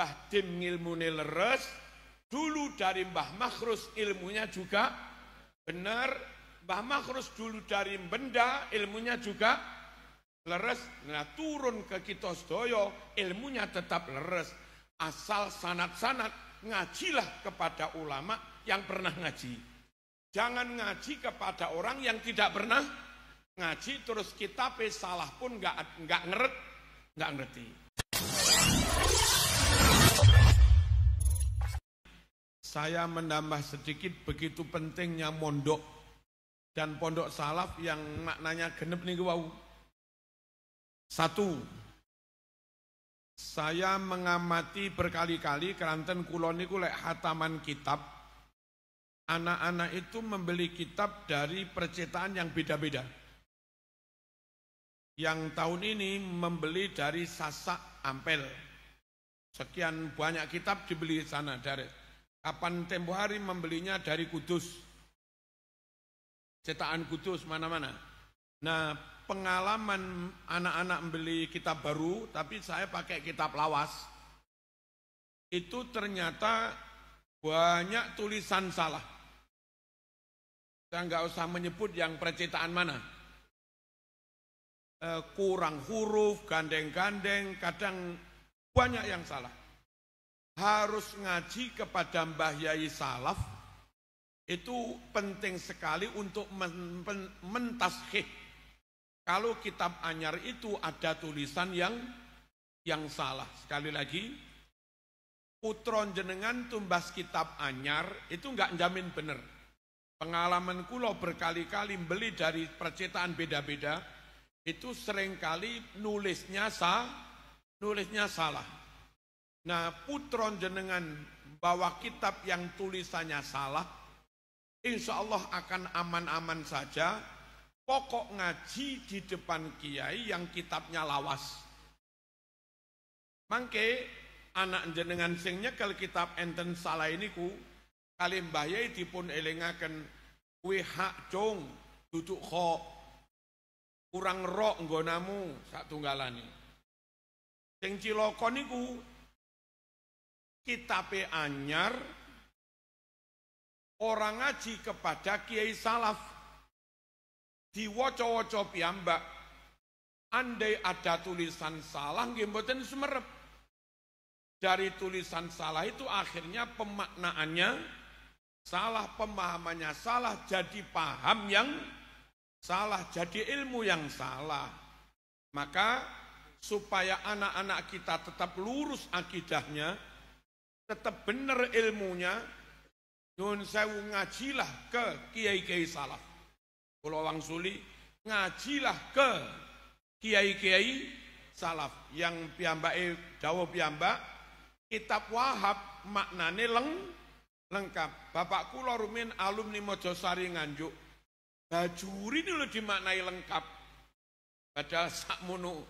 Mbah Dim ilmune leres, dulu dari Mbah Makhrus ilmunya juga benar, Mbah Makhrus dulu dari benda ilmunya juga leres. Nah turun ke kita sedaya ilmunya tetap leres. Asal sanad-sanad ngajilah kepada ulama yang pernah ngaji. Jangan ngaji kepada orang yang tidak pernah ngaji terus kitabnya salah pun nggak ngerti. Saya menambah sedikit begitu pentingnya mondok dan pondok salaf yang maknanya genep nih wau. Satu, saya mengamati berkali-kali keranten kula niku lek hataman kitab, anak-anak itu membeli kitab dari percetakan yang beda-beda. Yang tahun ini membeli dari Sasak Ampel. Sekian banyak kitab dibeli sana dari. Kapan tempo hari membelinya dari Kudus. Cetakan Kudus mana-mana. Nah, pengalaman anak-anak membeli kitab baru, tapi saya pakai kitab lawas. Itu ternyata banyak tulisan salah. Saya nggak usah menyebut yang percetakan mana. Kurang huruf, gandeng-gandeng, kadang banyak yang salah. Harus ngaji kepada Mbah Yai Salaf, itu penting sekali untuk mentashih. Kalau kitab anyar itu ada tulisan yang salah. Sekali lagi, putron jenengan tumbas kitab anyar itu enggak jamin benar. Pengalaman kula berkali-kali beli dari percetakan beda-beda, itu seringkali nulisnya salah. Nah, putron jenengan bawa kitab yang tulisannya salah, insya Allah akan aman-aman saja. Pokok ngaji di depan kiai yang kitabnya lawas. Mangke anak jenengan sing nyekel kitab enten salah ini ku kali Mbah Yai dipun elingaken kuwi hak cung duduk kho kurang rok nggonamu satunggalane. Sing cilaka niku kitabe anyar orang ngaji kepada kiai salaf diwaca-waca piyambak. Andai ada tulisan salah nggih mboten sumerep. Dari tulisan salah itu akhirnya pemaknaannya salah, pemahamannya salah, jadi paham yang salah, jadi ilmu yang salah. Maka supaya anak-anak kita tetap lurus akidahnya, tetap benar ilmunya, nyuwun sewu ngajilah ke kiai-kiai salaf. Kula wangsuli ngajilah ke kiai-kiai salaf yang piyambake dawuh piyambak kitab Wahab maknane lengkap. Bapak kula rumiyin alumni Mojosari Nganjuk. Bajuri ini lho dimaknai lengkap. Padahal sakmono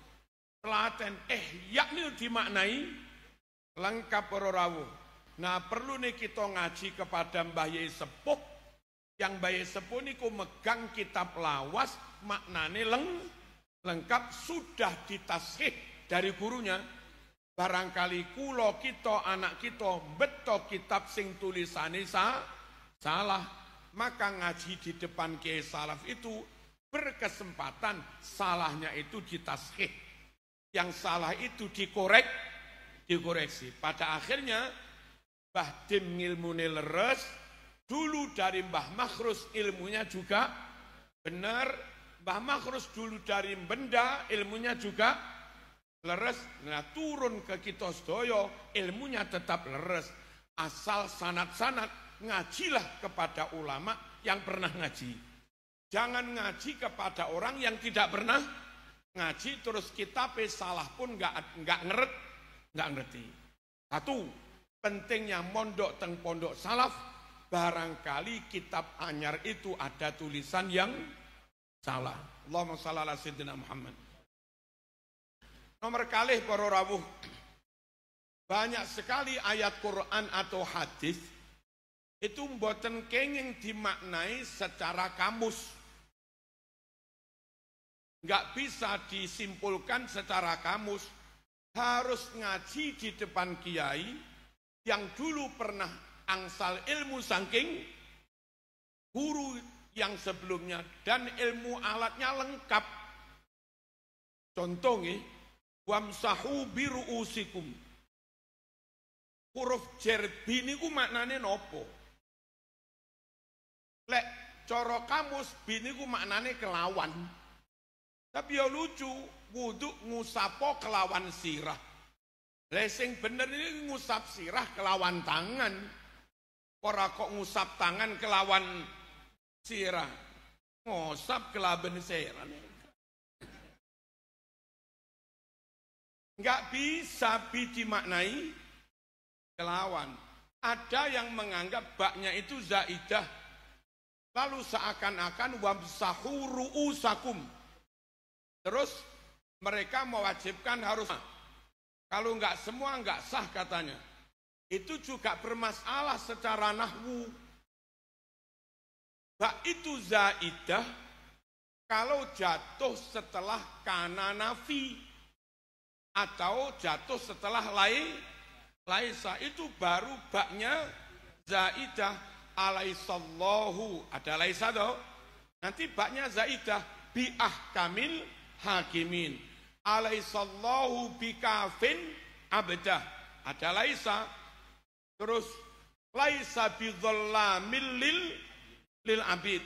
telaten yakni dimaknai lengkap ora rawuh. Nah, perlu nih kita ngaji kepada Mbah Yai Sepuh. Yang Mbah Yai Sepuh niku megang kitab lawas maknane lengkap sudah ditashih dari gurunya. Barangkali kula kita anak kita beto kitab sing tulisane salah, maka ngaji di depan kiai salaf itu berkesempatan salahnya itu ditashih. Yang salah itu dikoreksi. Pada akhirnya Mbah Dim ilmune leres, dulu dari Mbah Makhrus ilmunya juga benar, Mbah Makhrus dulu dari benda ilmunya juga leres. Nah turun ke kita sedaya ilmunya tetap leres. Asal sanad-sanad ngajilah kepada ulama yang pernah ngaji. Jangan ngaji kepada orang yang tidak pernah ngaji terus kitabnya salah pun nggak ngerti. Satu, pentingnya mondok teng pondok salaf, barangkali kitab anyar itu ada tulisan yang salah. Allahumma shalli ala sayyidina Muhammad. Nomor kalih para rawuh, banyak sekali ayat Quran atau hadis itu mboten kenging dimaknai secara kamus. Nggak bisa disimpulkan secara kamus, harus ngaji di depan kiai yang dulu pernah angsal ilmu saking guru yang sebelumnya dan ilmu alatnya lengkap. Contohnya, wamsahu biru'usikum. Huruf jerbi niku maknane nopo? Lek cara kamus biniku maknane kelawan. Tapi ya lucu, wudu ngusapo kelawan sirah. Lesing bener ini ngusap sirah kelawan tangan. Ora kok ngusap tangan kelawan sirah. Ngusap kelawan sirah. Enggak bisa dimaknai kelawan. Ada yang menganggap baknya itu zaidah. Lalu seakan-akan wamsahu ru'usakum. Terus mereka mewajibkan harus, kalau enggak semua enggak sah katanya. Itu juga bermasalah secara nahwu. Bak itu zaidah kalau jatuh setelah kana nafi atau jatuh setelah laisa, itu baru baknya zaidah. Alaisallahu, ada laisa toh. Nanti baknya zaidah bi ahkamil hakimin. Alaisallahu bikafin abdah, ada laisa. Terus laisa bidzalamil lil abid.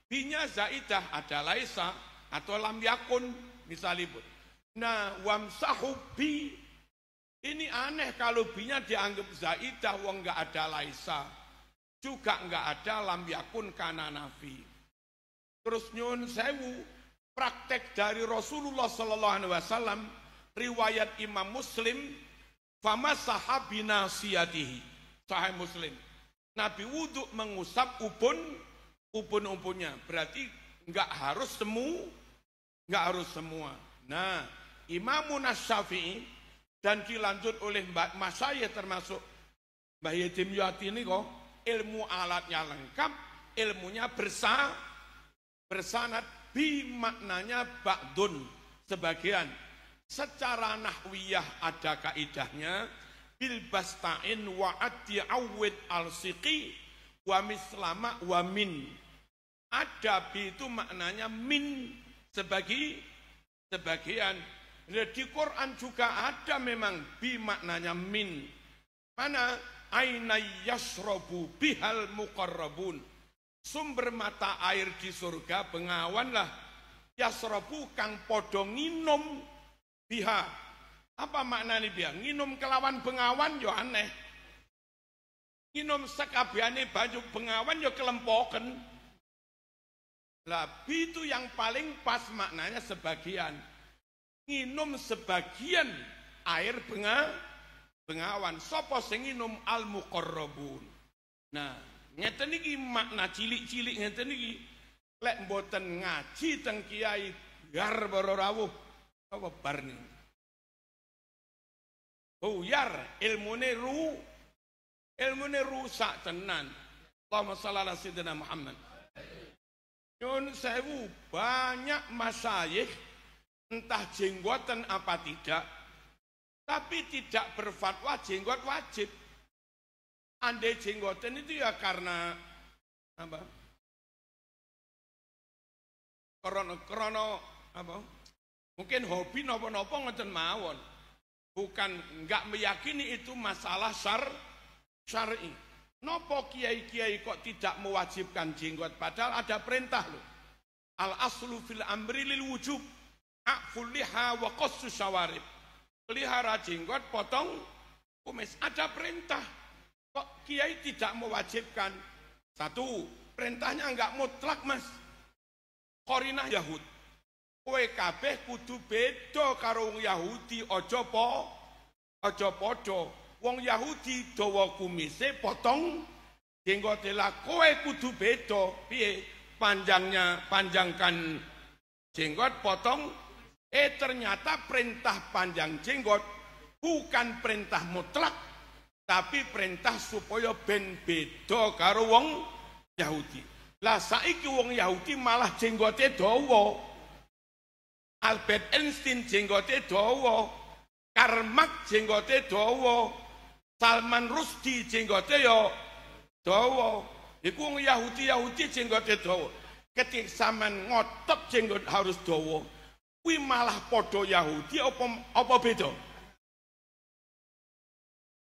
Binya zaidah, ada laisa atau lam yakun misalipun. Nah, wamsahu bi, ini aneh kalau binya dianggap zaidah wong enggak ada laisa. Juga enggak ada lam yakun kana nafi. Terus nyun sewu, praktek dari Rasulullah sallallahu alaihi wasallam, riwayat Imam Muslim, famasaha binasiyatihi, Sahih Muslim. Nabi wudu mengusap ubun-ubunnya, berarti enggak harus semua. Nah, Imamun Asy-Syafi'i dan dilanjut oleh masyayikh termasuk Mbah Yadim Yati ini kok ilmu alatnya lengkap, ilmunya bersanad bi maknanya ba'dun, sebagian. Secara nahwiyah ada kaidahnya bil basta'in wa ati'awid al-siqi wa mislama wa min. Ada bi itu maknanya min, sebagian. Di Quran juga ada memang bi maknanya min. Mana? Aina yasrobu bihal muqarrabun. Sumber mata air di surga bengawan lah. Yasrobu kang podo nginum biha. Apa maknanya biha? Nginum kelawan bengawan yo aneh. Nginum sekabiane banyu bengawan yo kelempoken. Lah itu yang paling pas maknanya sebagian. Nginum sebagian air bengawan. Sapa sing nginum al-muqarrabun. Nah, ngeten iki makna cilik-cilik ngeten iki. Lek mboten ngaji teng kiai gar boro rawuh apa bar nih. Buyar ilmune rusak tenan. Allahumma shalli ala sayyidina Muhammad. Nyun sewu, banyak masyayikh entah jenggoten apa tidak, tapi tidak berfatwa jenggot wajib. Andai jenggoten itu ya karena apa? Krono apa? Mungkin hobi nopo-nopo ngoten mawon. Bukan enggak meyakini itu masalah syar'i. Nopo kiai-kiai kok tidak mewajibkan jenggot padahal ada perintah loh. Al aslu fil amri lil wujub. A'ful liha wa qassu syawarib. Pelihara jenggot, potong kumis. Ada perintah. Kok kiai tidak mewajibkan? Satu, perintahnya enggak mutlak, Mas. Qarinah Yahud. Kowe kabeh kudu beda karo wong Yahudi, aja padha. Wong Yahudi dawa kumise potong jenggote, lah kowe kudu beda. Piye? Panjangkan jenggot, potong. Ternyata perintah panjang jenggot bukan perintah mutlak, tapi perintah supaya ben beda karo wong Yahudi. Lah saiki wong Yahudi malah jenggote dawa. Albert Einstein jenggote dawa. Karmak jenggote dawa, Salman Rushdie jenggote ya dawa. Iku wong Yahudi jenggote dawa. Ketika sampean ngotot jenggot harus dawa, kuwi malah padha Yahudi apa beda?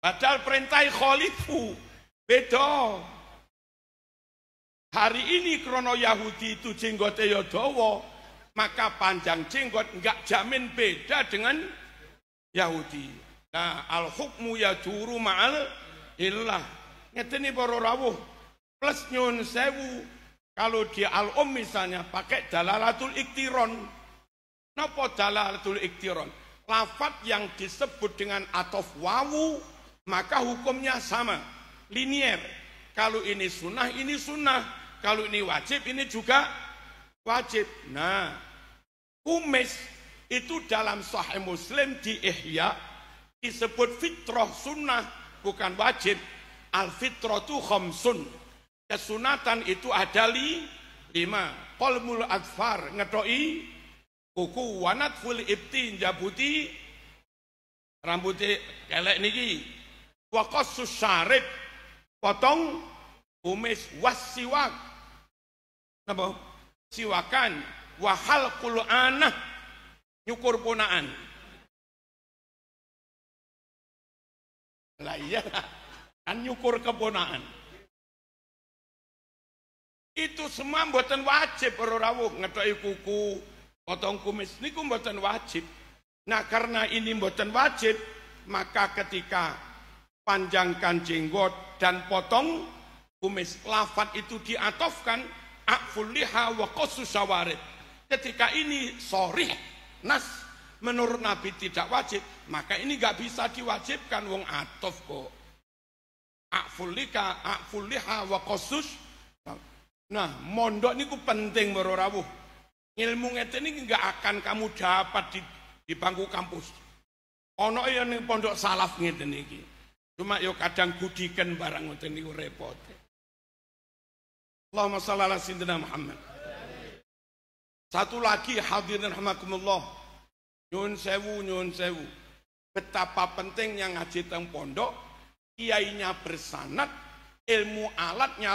Padahal perintah khalifu beda. Hari ini krono Yahudi itu jenggote ya dawa, maka panjang jenggot enggak jamin beda dengan Yahudi. Nah, al-hukmu yaduru ma'al illah. Ngeten iki para rawuh. Plus nyun sewu, kalau di misalnya pakai dalalatul iktiron. Napa dalalatul iktiron? Lafaz yang disebut dengan atof wawu, maka hukumnya sama, linier. Kalau ini sunnah, ini sunnah. Kalau ini wajib, ini juga wajib. Nah, kumis itu dalam Sahih Muslim di Ihya disebut fitrah sunnah, bukan wajib. Al-fitratu khamsun. Kesunatan itu ada 5. Qalmul adfar, ngedoi kuku, wanatful ibti, jabuti rambutnya kelek niki, wa qassus syarib, potong kumis, wasiwak, napa? Siwakan, wa halqul anah, nyukur ponaan. Lah iya kan nyukur keponaan. Itu semua mboten wajib para rawuh, ngetoki kuku, potong kumis niku mboten wajib. Nah, karena ini mboten wajib, maka ketika panjangkan jenggot dan potong kumis, lafaz itu diatofkan aqful liha wa qassus syawarib. Ketika ini sharih nas menurut Nabi tidak wajib, maka ini gak bisa diwajibkan, wong atof kok. Aqful liha wa qassus. Nah, mondok niku penting para rawuh. Ilmu ngeten iki enggak akan kamu dapat di bangku kampus. Ono ya ning pondok salaf ngeten iki. Cuma yo kadang gudiken barang ngoten niku repot. Allahumma shalli ala sayyidina Muhammad. Satu lagi hadirin rahimakumullah. Nyun sewu. Betapa pentingnya ngaji teng pondok, kiainya bersanad, ilmu alatnya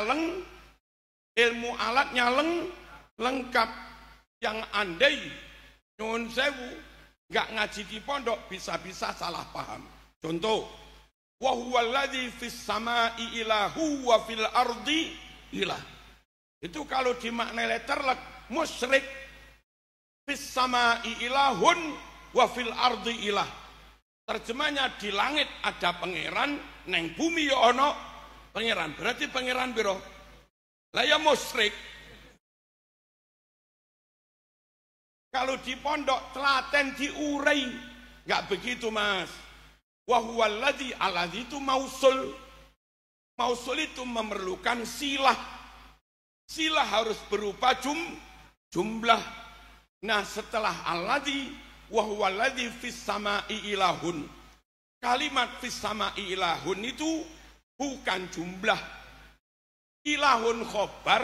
lengkap. Yang andai nyun sewu enggak ngaji di pondok bisa-bisa salah paham. Contoh, wa huwal ladzi fis samai ilahu wa fil ardi ilah. Itu kalau dimaknai letterlek musyrik. Fis samai ilahun wa fil ardi ilah. Terjemahnya di langit ada pangeran, neng bumi ya ono pangeran. Berarti pangeran biro. Lah ya musyrik. Kalau di pondok telaten diurai, enggak begitu Mas. Wa huwal ladzi, alladzi itu mausul. Mausul itu memerlukan silah. Silah harus berupa jumlah. Nah, setelah alladzi wa huwal ladzi fis samai ilahun. Kalimat fis samai ilahun itu bukan jumlah. Ilahun khobar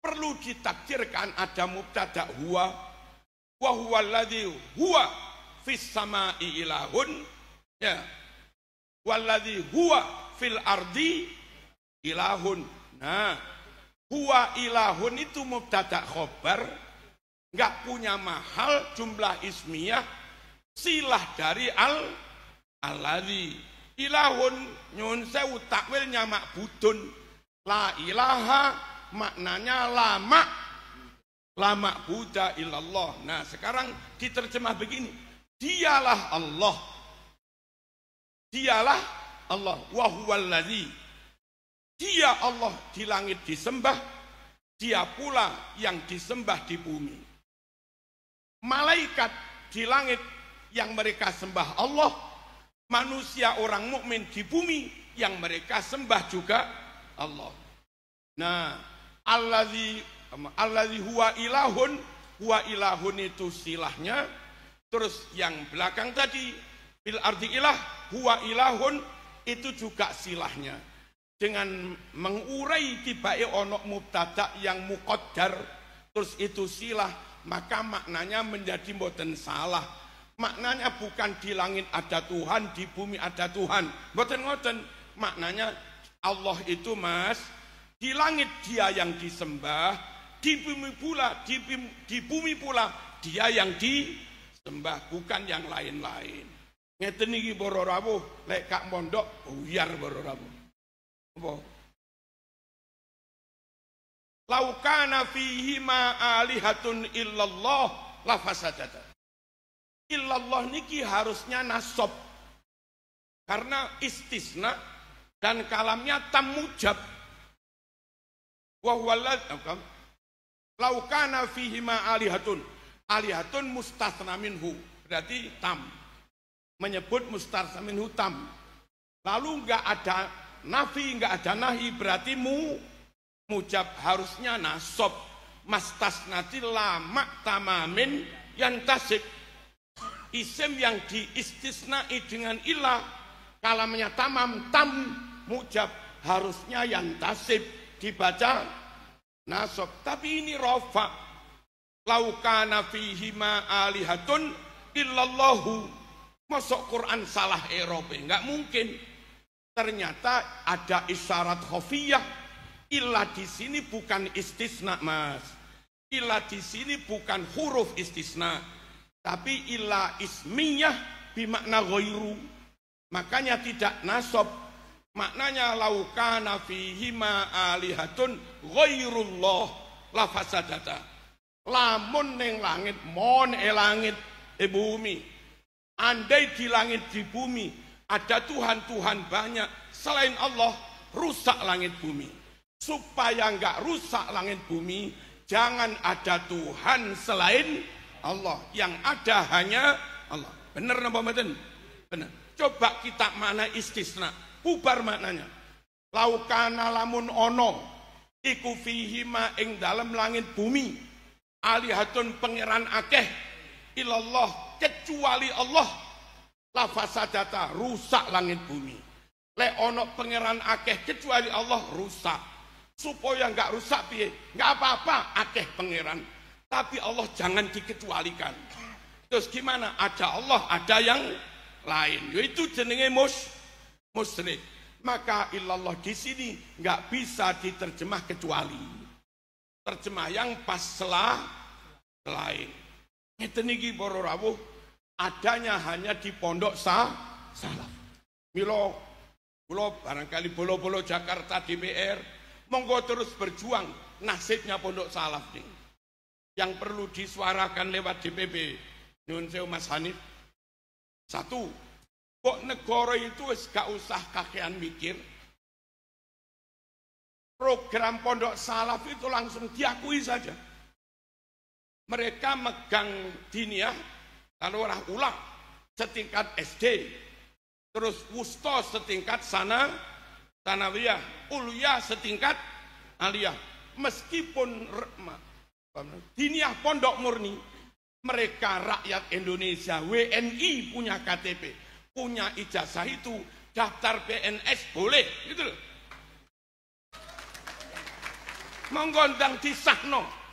perlu ditakdirkan ada mubtada huwa, wa huwa alladzi huwa fis samai ilahun, ya, walladzi huwa fil ardi ilahun. Nah, huwa ilahun itu mubtada khobar, enggak punya mahal jumlah ismiyah, silah dari alladzi. Ilahun nyun sewu takwilnya ma'budun. La ilaha maknanya lama Buddha illallah. Nah, sekarang diterjemah begini. Dialah Allah. Dialah Allah. Wa huwal ladzi. Dia Allah di langit disembah. Dia pula yang disembah di bumi. Malaikat di langit yang mereka sembah Allah. Manusia orang mukmin di bumi yang mereka sembah juga Allah. Nah, alladzi huwa ilahun itu silahnya. Terus yang belakang tadi fil ardi ilah, huwa ilahun itu juga silahnya. Dengan mengurai tibae onok mubtada yang muqaddar, terus itu silah, maka maknanya menjadi mboten salah. Maknanya bukan di langit ada Tuhan, di bumi ada Tuhan. Mboten-mboten. Maknanya Allah itu Mas, di langit dia yang disembah, di bumi pula dia yang disembah, bukan yang lain-lain. Ngeten iki para rawuh, lek kak mondok buyar para rawuh. Apa? Laukana fihi ma alihatun illallah la fasadata. Illallah niki harusnya nasab. Karena istisna dan kalamnya tam mujab. Wa huwa laukana fihi ma alihatun. Alihatun mustatsna minhu. Berarti tam. Menyebut mustatsna minhu tam. Lalu enggak ada nafi, enggak ada nahi, berarti mujab, harusnya nasab. Mastasnati lama tamamin yantasib. Isim yang diistisnai dengan ilah, kalamnya tamam, tam mujab, harusnya yantasib, dibaca nasab. Tapi ini rofa. Laukana fihi ma alihatun illallahu. Masuk Quran salah Eropa, enggak mungkin. Ternyata ada isyarat khafiyah. Ilah di sini bukan istisna, Mas. Ilah di sini bukan huruf istisna, tapi ilah ismiyah bimakna ghairu. Makanya tidak nasab. Maknanya laukana fihi ma alihatun ghairullah la fasadata. Lamun ning langit, mon langit bumi. Andai di langit di bumi ada Tuhan-Tuhan banyak selain Allah, rusak langit bumi. Supaya enggak rusak langit bumi, jangan ada Tuhan selain Allah. Yang ada hanya Allah. Benar napa mboten? Benar. Coba kita mana istisna, bubar maknanya. Laukana lamun ono iku fihi ma ing dalam langit bumi alihatun pangeran akeh ilallah kecuali Allah la fasadata, rusak langit bumi. Le ono pangeran akeh kecuali Allah, rusak. Supaya enggak rusak piye? Enggak apa-apa akeh pangeran, tapi Allah jangan dikecualikan. Terus gimana? Ada Allah, ada yang lain. Yaitu jenenge musyrik. Maka illallah di sini enggak bisa diterjemah kecuali. Terjemah yang pas selain. Ngeten iki para rawuh, adanya hanya di pondok salaf. Milo kula barangkali bolo-bolo Jakarta DPR, monggo terus berjuang nasibnya pondok salaf nih. Yang perlu disuarakan lewat DPP. Nyuwun sewu Mas Hanif. Satu, kok negara itu gak usah kakean mikir. Program pondok salaf itu langsung diakui saja. Mereka megang diniyah, lalu ulang setingkat SD, terus wusta setingkat sanawiyah, uliyah setingkat aliyah. Meskipun diniyah pondok murni, mereka rakyat Indonesia, WNI punya KTP, punya ijazah itu, daftar PNS boleh, gitu loh. Menggondang disahno.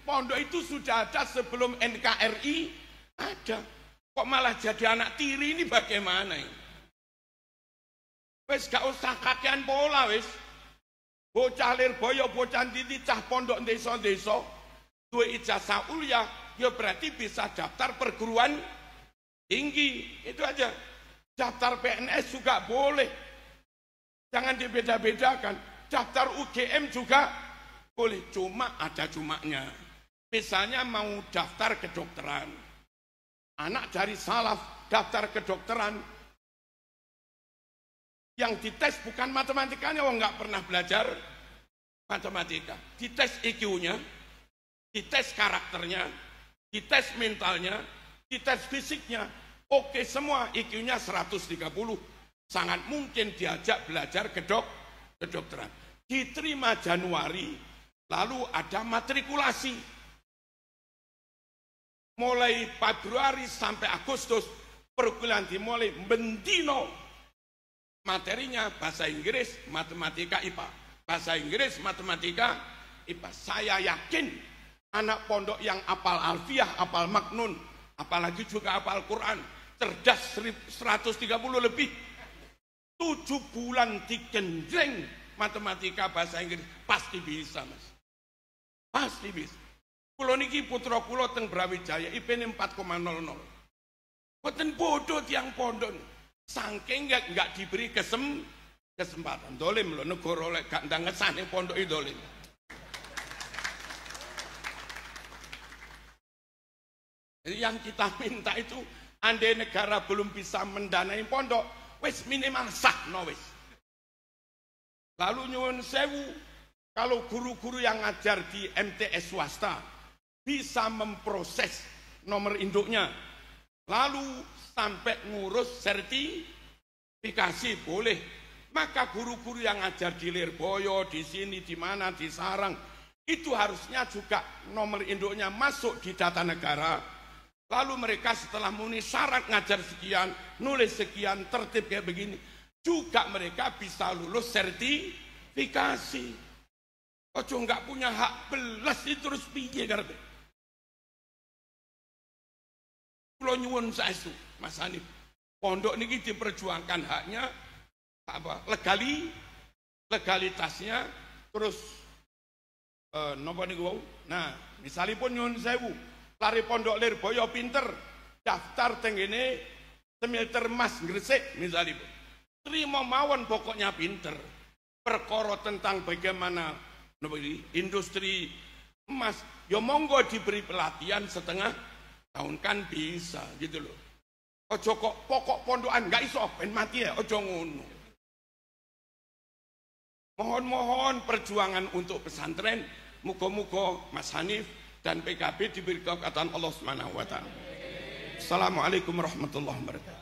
Pondok itu sudah ada sebelum NKRI ada. Kok malah jadi anak tiri, ini bagaimana ini? Wes gak usah kakean pola wes. Bocah Lirboyo, bocah Titi, cah pondok desa-desa, duwe ijazah ulia, ya berarti bisa daftar perguruan tinggi. Itu aja. Daftar PNS juga boleh. Jangan dibeda-bedakan. Daftar UGM juga boleh. Cuma ada cumanya. Misalnya mau daftar kedokteran. Anak dari salaf daftar kedokteran. Yang dites bukan matematikanya, wong nggak pernah belajar matematika. Dites IQ-nya, dites karakternya, dites mentalnya, dites fisiknya. Oke semua, IQ-nya 130. Sangat mungkin diajak belajar kedokteran. Diterima Januari, lalu ada matrikulasi. Mulai Februari sampai Agustus, perkuliahan dimulai bendino. Materinya bahasa Inggris, matematika, IPA. Bahasa Inggris, matematika, IPA. Saya yakin anak pondok yang apal alfiah, apal maknun, apalagi juga hafal Quran, cerdas 130 lebih. 7 bulan digenjreng matematika bahasa Inggris, pasti bisa Mas. Pasti bisa. Kulo niki putra kulo teng Brawijaya IP-ne 4,00. Boten bodoh tiang pondok. Saking enggak diberi kesempatan. Dolim lho negara lek gak ndang ngesane pondok iki dolim. Jadi yang kita minta itu andai negara belum bisa mendanai pondok, wis minimal sahno wis. Lalu nyuwun sewu, kalau guru-guru yang ngajar di MTS swasta bisa memproses nomor induknya, lalu sampai ngurus sertifikasi boleh, maka guru-guru yang ngajar di Lirboyo, di sini, di mana, di Sarang, itu harusnya juga nomor induknya masuk di data negara. Lalu mereka setelah memenuhi syarat ngajar sekian, nulis sekian, tertib kayak begini, juga mereka bisa lulus sertifikasi. Ojo nggak punya hak belas itu terus piye karepe. Kula nyuwun saestu, Mas Hanif. Pondok niki diperjuangkan haknya apa? Legalitasnya terus napa niku wau? Nah, misalipun nyuwun sewu, lari pondok Lirboyo pinter, daftar tenggene semilter emas Gresik misalipun. Terima mawon pokoknya pinter. Perkara tentang bagaimana industri emas, ya monggo diberi pelatihan setengah tahun kan bisa gitu loh. Ojo kok pokok pondokan nggak iso ben mati ya, ojo ngono. Mohon perjuangan untuk pesantren, muga-muga Mas Hanif dan PKB diberi kekuatan Allah Subhanahu wa taala. Assalamualaikum warahmatullahi wabarakatuh.